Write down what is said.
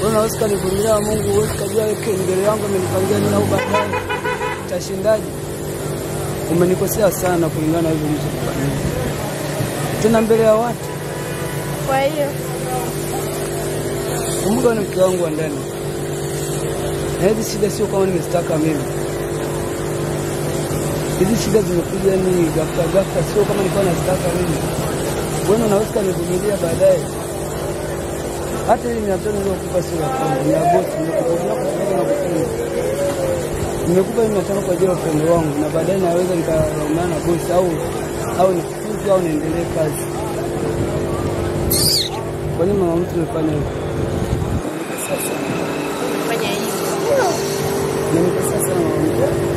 Bwana Oscar nivumilia Mungu wewe kajua mbele yangu amenipangia nini au baadaye tashindaje? Umenikosea sana kulingana hivyo mzee. Tena mbele ya watu. Kwa hiyo kumbuka ni mke wangu wa ndani. Na hizi shida sio kama nimestaka mimi. Hizi shida zimekuja ni ghafla sio kama nilikuwa nastaka mimi. Bwana na Oscar nivumilia baadaye. Hata ile 500 niliyokupa sio kwangu, ni aboti nimekupa kwa nimekupa 500 kwa ajili ya upendo wangu na baadaye naweza nikaungana na bosi au nikifuzu au niendelee kazi. Kwa nini mama mtu anafanya hivyo? fanya hivyo. Ni sasa mama mtu